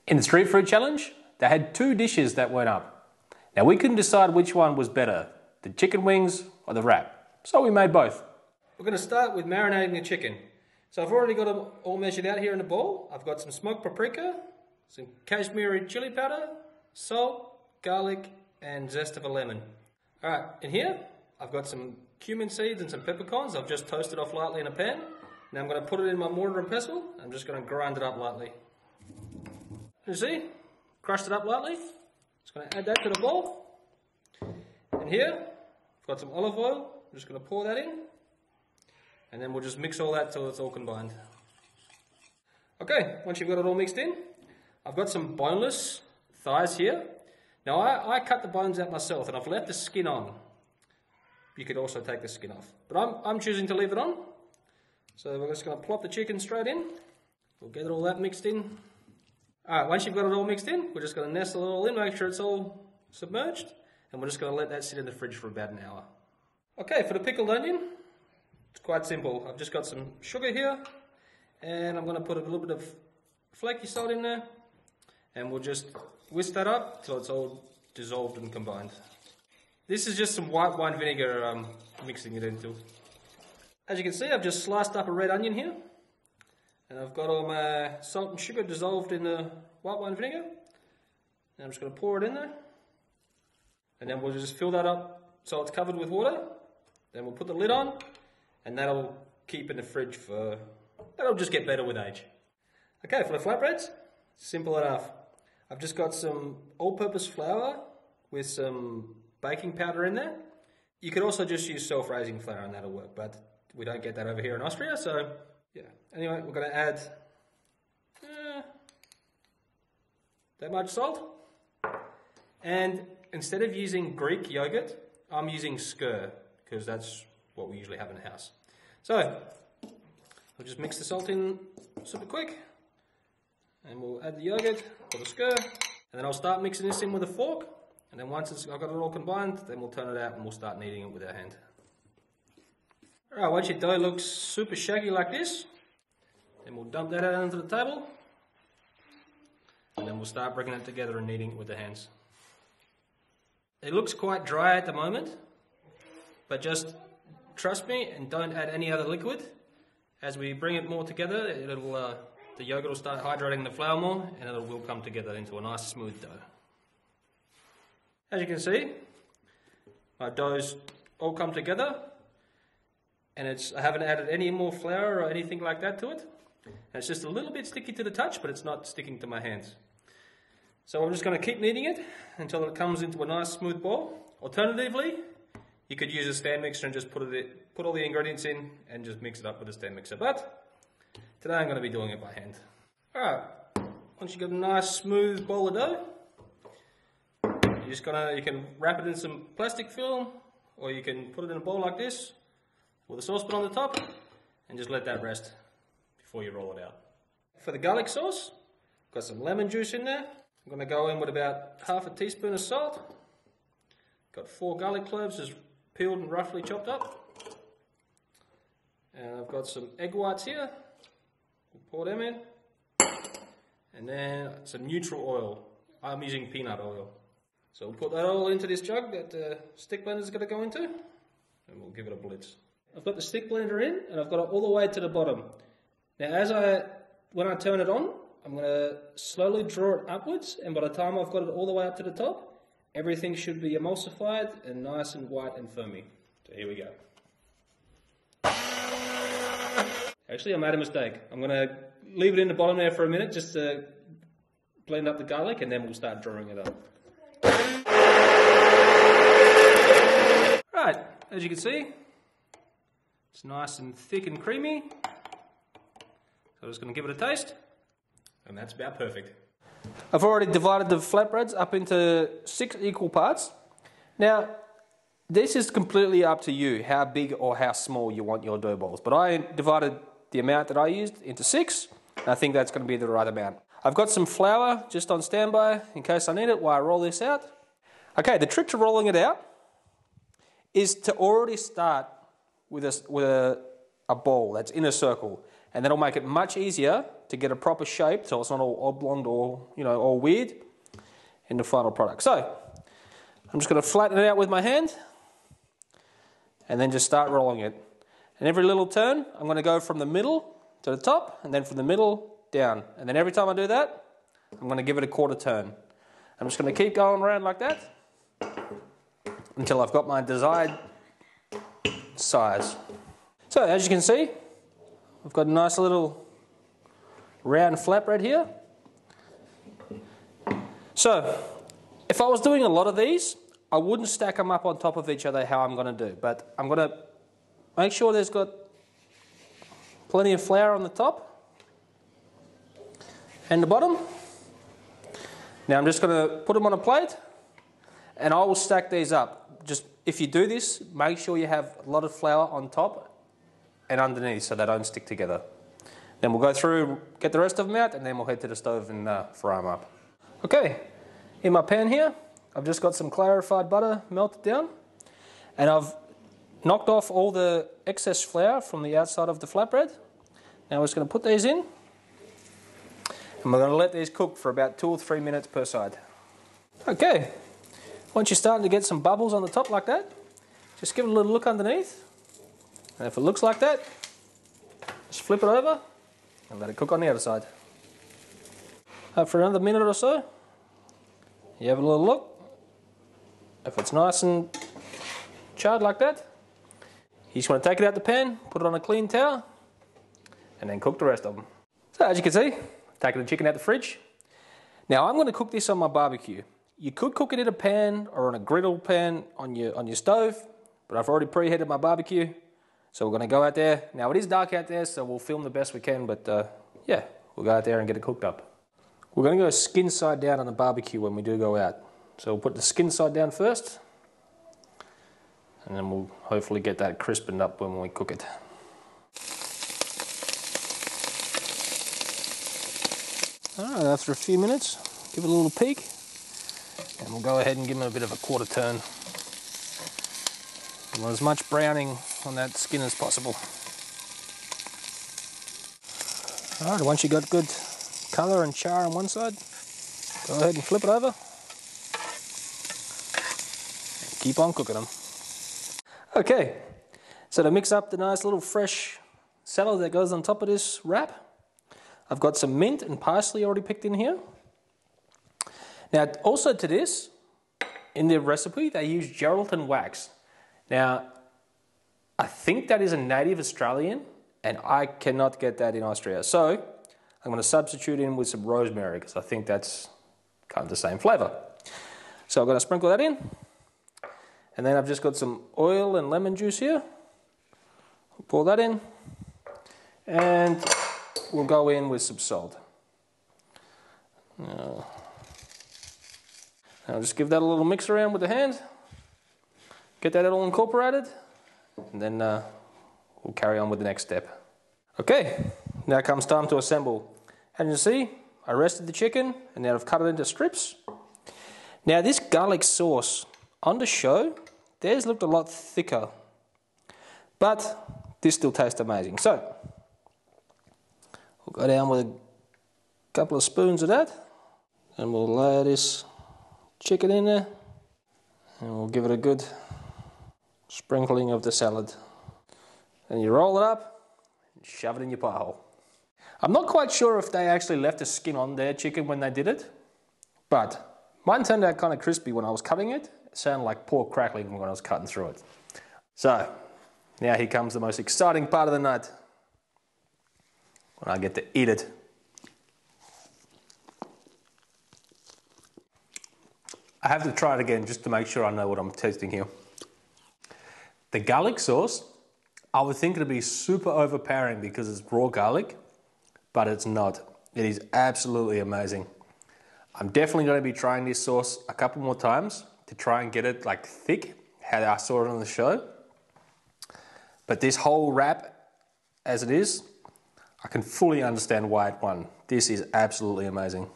In the street food challenge, they had 2 dishes that went up. Now we couldn't decide which one was better, the chicken wings or the wrap, so we made both. We're going to start with marinating the chicken. So I've already got them all measured out here in the bowl. I've got some smoked paprika, some Kashmiri chili powder, salt, garlic and zest of a lemon. Alright, in here I've got some cumin seeds and some peppercorns. I've just toasted off lightly in a pan. Now I'm going to put it in my mortar and pestle. I'm just going to grind it up lightly. You see? Crushed it up lightly. Just going to add that to the bowl. And here, I've got some olive oil. I'm just going to pour that in. And then we'll just mix all that till it's all combined. Okay, once you've got it all mixed in, I've got some boneless thighs here. Now I cut the bones out myself and I've left the skin on. You could also take the skin off. But I'm choosing to leave it on. So we're just going to plop the chicken straight in. We'll get all that mixed in. Alright, once you've got it all mixed in, we're just going to nestle it all in, make sure it's all submerged. And we're just going to let that sit in the fridge for about an hour. Okay, for the pickled onion, it's quite simple. I've just got some sugar here. And I'm going to put a little bit of flaky salt in there. And we'll just whisk that up till it's all dissolved and combined. This is just some white wine vinegar I'm mixing it into. As you can see, I've just sliced up a red onion here. And I've got all my salt and sugar dissolved in the white wine vinegar. And I'm just going to pour it in there. And then we'll just fill that up so it's covered with water. Then we'll put the lid on. And that'll keep in the fridge for... that'll just get better with age. Okay, for the flatbreads, simple enough. I've just got some all-purpose flour with some baking powder in there. You could also just use self-raising flour and that'll work, but we don't get that over here in Austria, so yeah. Anyway, we're going to add that much salt. And instead of using Greek yogurt, I'm using skyr, because that's what we usually have in the house. So, I'll just mix the salt in super quick. And we'll add the yogurt or the skyr. And then I'll start mixing this in with a fork. And then once I've got it all combined, then we'll turn it out and we'll start kneading it with our hand. Alright, once your dough looks super shaggy like this, then we'll dump that out onto the table. And then we'll start bringing it together and kneading it with the hands. It looks quite dry at the moment, but just trust me and don't add any other liquid. As we bring it more together, the yogurt will start hydrating the flour more and it will come together into a nice smooth dough. As you can see, my dough's all come together and I haven't added any more flour or anything like that to it. And it's just a little bit sticky to the touch, but it's not sticking to my hands. So I'm just going to keep kneading it until it comes into a nice smooth ball. Alternatively, you could use a stand mixer and just put all the ingredients in and just mix it up with a stand mixer. But today I'm going to be doing it by hand. Alright, once you've got a nice smooth ball of dough, you can wrap it in some plastic film or you can put it in a bowl like this with a saucepan on the top and just let that rest before you roll it out. For the garlic sauce, I've got some lemon juice in there. I'm going to go in with about half a teaspoon of salt. Got 4 garlic cloves just peeled and roughly chopped up. And I've got some egg whites here. We'll pour them in. And then some neutral oil. I'm using peanut oil. So we'll put that all into this jug that the stick blender is going to go into. And we'll give it a blitz. I've got the stick blender in and I've got it all the way to the bottom. Now when I turn it on, I'm going to slowly draw it upwards. And by the time I've got it all the way up to the top, everything should be emulsified and nice and white and foamy. So here we go. Actually, I made a mistake. I'm going to leave it in the bottom there for a minute just to blend up the garlic and then we'll start drawing it up. Right, as you can see, it's nice and thick and creamy. So I'm just going to give it a taste. And that's about perfect. I've already divided the flatbreads up into 6 equal parts. Now, this is completely up to you how big or how small you want your dough balls. But I divided the amount that I used into 6. And I think that's going to be the right amount. I've got some flour just on standby in case I need it while I roll this out. Okay, the trick to rolling it out is to already start with a ball that's in a circle. and that'll make it much easier to get a proper shape so it's not all oblong or, all weird in the final product. So I'm just going to flatten it out with my hand and then just start rolling it. And every little turn, I'm going to go from the middle to the top and then from the middle down. And then every time I do that, I'm going to give it a quarter turn. I'm just going to keep going around like that until I've got my desired size. So as you can see, I've got a nice little round flatbread here. So if I was doing a lot of these, I wouldn't stack them up on top of each other how I'm going to do. But I'm going to make sure there's got plenty of flour on the top and the bottom. Now I'm just going to put them on a plate and I will stack these up. Just if you do this, make sure you have a lot of flour on top and underneath so they don't stick together. Then we'll go through, get the rest of them out, and then we'll head to the stove and fry them up. Okay, in my pan here, I've just got some clarified butter melted down, and I've knocked off all the excess flour from the outside of the flatbread. Now we're just going to put these in, and we're going to let these cook for about 2 or 3 minutes per side. Okay, once you're starting to get some bubbles on the top like that, just give it a little look underneath, and if it looks like that, just flip it over and let it cook on the other side. For another minute or so, you have a little look. If it's nice and charred like that, you just want to take it out the pan, put it on a clean towel, and then cook the rest of them. So as you can see, taking the chicken out the fridge. Now I'm going to cook this on my barbecue. You could cook it in a pan or on a griddle pan on your stove, but I've already preheated my barbecue. So we're going to go out there. Now it is dark out there, so we'll film the best we can, but yeah, we'll go out there and get it cooked up. We're going to go skin side down on the barbecue when we do go out. So we'll put the skin side down first, and then we'll hopefully get that crispened up when we cook it. Alright, after a few minutes, give it a little peek, and we'll go ahead and give it a bit of a quarter turn. We want as much browning on that skin as possible. Alright, once you've got good colour and char on one side, go ahead and flip it over. And keep on cooking them. Okay, so to mix up the nice little fresh salad that goes on top of this wrap, I've got some mint and parsley already picked in here. Now also to this, in the recipe, they use gelatin wax. Now, I think that is a native Australian, and I cannot get that in Austria. So, I'm going to substitute in with some rosemary, because I think that's kind of the same flavour. So I'm going to sprinkle that in. And then I've just got some oil and lemon juice here. I'll pour that in. And we'll go in with some salt. Now, I'll just give that a little mix around with the hand. Get that all incorporated, and then we'll carry on with the next step. Okay, now comes time to assemble. As you can see, I rested the chicken, and now I've cut it into strips. Now this garlic sauce, on the show, theirs looked a lot thicker, but this still tastes amazing. So, we'll go down with a couple of spoons of that, and we'll lay this chicken in there, and we'll give it a good sprinkling of the salad. And you roll it up and shove it in your pie hole. I'm not quite sure if they actually left the skin on their chicken when they did it, but mine turned out kind of crispy when I was cutting it. It sounded like pork crackling when I was cutting through it. So, now here comes the most exciting part of the night, when I get to eat it. I have to try it again just to make sure I know what I'm tasting here. The garlic sauce, I would think it'd be super overpowering because it's raw garlic, but it's not. It is absolutely amazing. I'm definitely going to be trying this sauce a couple more times to try and get it like thick, how I saw it on the show. But this whole wrap, as it is, I can fully understand why it won. This is absolutely amazing.